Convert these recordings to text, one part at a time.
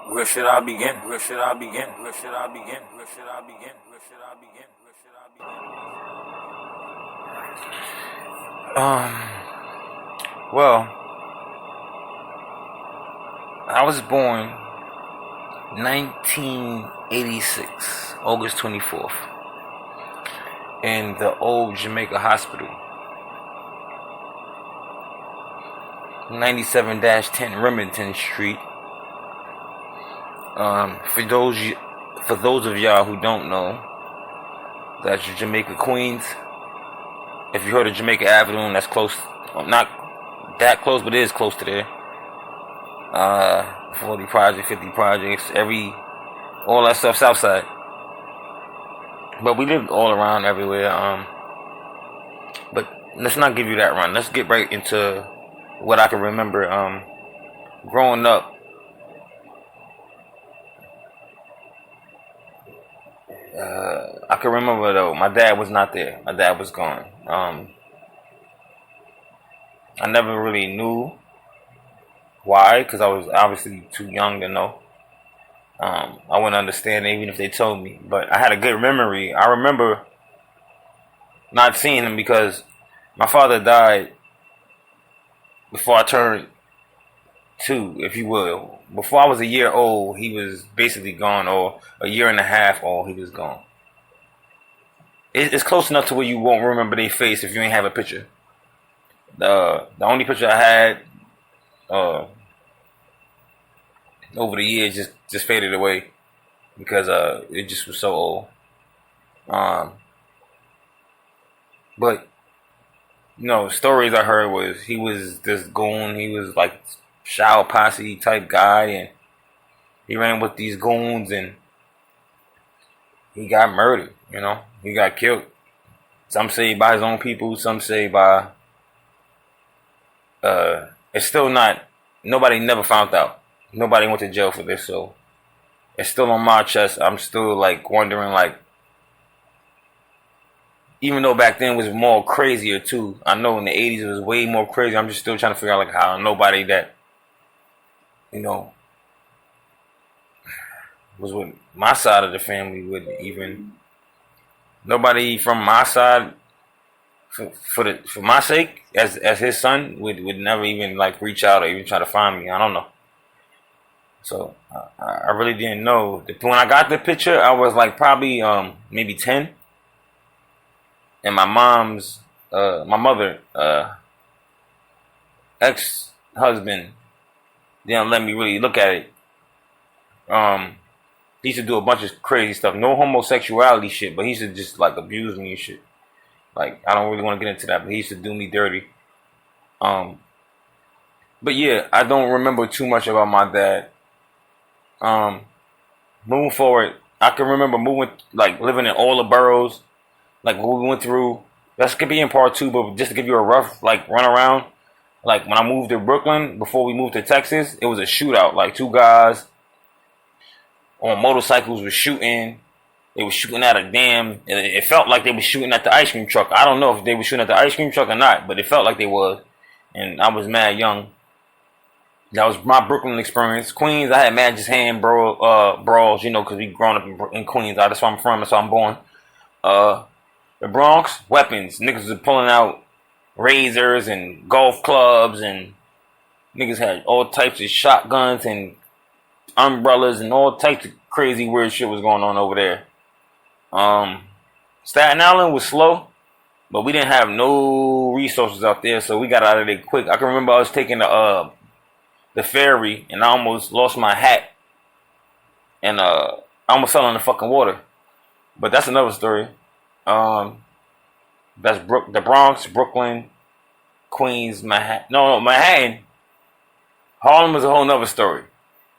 Where should I begin? Where should I begin? Where should I begin? Where should I begin? Where should I begin? Where should I begin? Well, I was born 1986, August 24th, in the old Jamaica Hospital, 97-10 Remington Street. For those of y'all who don't know, that's Jamaica, Queens. If you heard of Jamaica Avenue, that's close. Well, not that close, but it is close to there. 40 projects, 50 projects, all that stuff Southside. But we lived all around everywhere. But let's not give you that run. Let's get right into what I can remember. Growing up, I can remember though, my dad was not there. My dad was gone. I never really knew why, because I was obviously too young to know. I wouldn't understand even if they told me. But I had a good memory. I remember not seeing him because my father died before I turned 2, if you will. Before I was a year old, he was basically gone, or a year and a half old, he was gone. It's close enough to where you won't remember their face if you ain't have a picture. The only picture I had over the years just faded away because it just was so old. But stories I heard was he was this goon. He was like Shower Posse type guy, and he ran with these goons, and he got murdered. He got killed. Some say by his own people. Some say by. It's still not. Nobody never found out. Nobody went to jail for this, so it's still on my chest. I'm still like wondering, like, even though back then was more crazier too. I know in the 80s it was way more crazy. I'm just still trying to figure out like how nobody that was with my side of the family would even. Nobody from my side, for my sake, as his son, would never even like reach out or even try to find me. I don't know. So I really didn't know. When I got the picture, I was like probably maybe 10, and my mother, ex-husband, didn't let me really look at it. He used to do a bunch of crazy stuff. No homosexuality shit, but he used to just like abuse me and shit. Like, I don't really want to get into that, but he used to do me dirty. But yeah, I don't remember too much about my dad. Moving forward, I can remember living in all the boroughs, like what we went through. That could be in part 2, but just to give you a rough like run around. Like when I moved to Brooklyn, before we moved to Texas, it was a shootout. Like 2 guys on motorcycles were shooting. They were shooting at a dam. It felt like they were shooting at the ice cream truck. I don't know if they were shooting at the ice cream truck or not, but it felt like they was. And I was mad young. That was my Brooklyn experience. Queens, I had mad just hand brawls, because we grown up in Queens. That's where I'm from. That's where I'm born. The Bronx, weapons. Niggas was pulling out razors and golf clubs, and niggas had all types of shotguns and umbrellas and all types of crazy weird shit was going on over there. Staten Island was slow, but we didn't have no resources out there, so we got out of there quick. I can remember I was taking the ferry, and I almost lost my hat, and I almost fell in the fucking water. But that's another story. That's the Bronx, Brooklyn, Queens, Manhattan. No, Manhattan. Harlem was a whole nother story.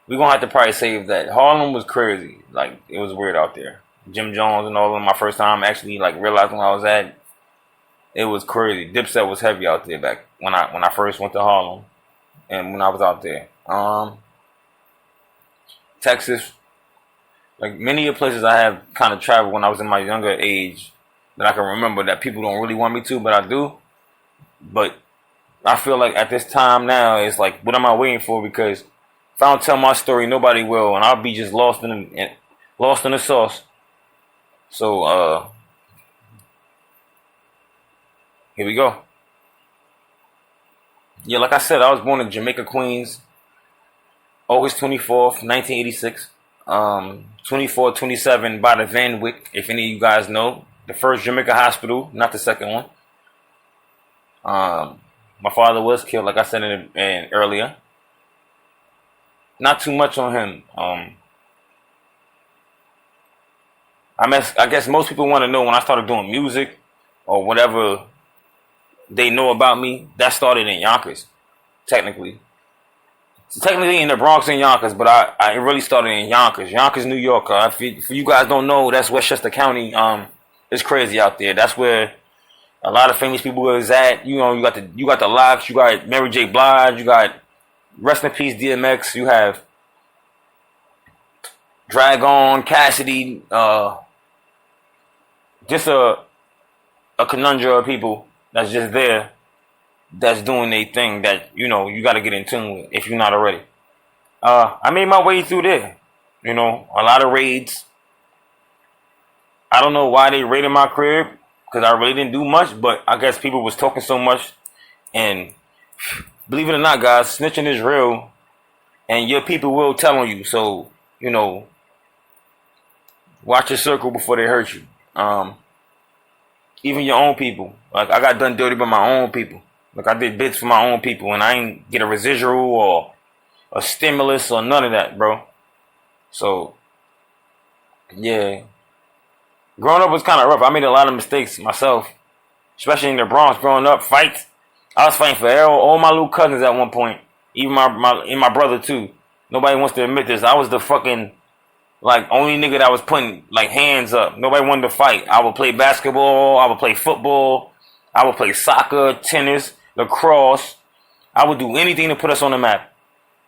We're gonna have to probably save that. Harlem was crazy. Like, it was weird out there. Jim Jones and all of them. My first time actually like realizing where I was at. It was crazy. Dipset was heavy out there back when I first went to Harlem, and when I was out there. Texas, like many of the places I have kind of traveled when I was in my younger age that I can remember that people don't really want me to, but I do. But I feel like at this time now, it's like, what am I waiting for? Because If I don't tell my story, nobody will, and I'll be just lost in the sauce. So here we go. Yeah, like I said, I was born in Jamaica, Queens, August 24th, 1986. 2427 by the Van Wyck, if any of you guys know. The first Jamaica hospital, not the second one. My father was killed, like I said in earlier. Not too much on him. I guess most people want to know when I started doing music or whatever they know about me. That started in Yonkers, technically. Technically in the Bronx and Yonkers, but I really started in Yonkers, New York. If you guys don't know, that's Westchester County. It's crazy out there. That's where a lot of famous people is at. You know, you got the Locks, you got Mary J. Blige, you got rest in peace DMX. You have Dragon, Cassidy. Just a conundrum of people that's just there, that's doing their thing that, you know, you got to get in tune with if you're not already. I made my way through there. You know, a lot of raids. I don't know why they raided my crib, because I really didn't do much, but I guess people was talking so much. And believe it or not, guys, snitching is real, and your people will tell on you. So, you know, watch your circle before they hurt you. Even your own people. Like, I got done dirty by my own people. Like, I did bits for my own people, and I ain't get a residual or a stimulus or none of that, bro. So, yeah. Growing up was kind of rough. I made a lot of mistakes myself, especially in the Bronx. Growing up, fights. I was fighting for all my little cousins at one point, even my brother too. Nobody wants to admit this. I was the fucking only nigga that was putting hands up. Nobody wanted to fight. I would play basketball. I would play football. I would play soccer, tennis, lacrosse. I would do anything to put us on the map.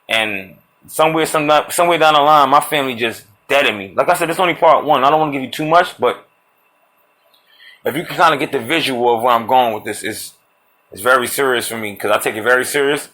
And somewhere down the line, my family just deaded me. Like I said, it's only part one. I don't want to give you too much, but if you can kind of get the visual of where I'm going with this, it's very serious for me, because I take it very serious.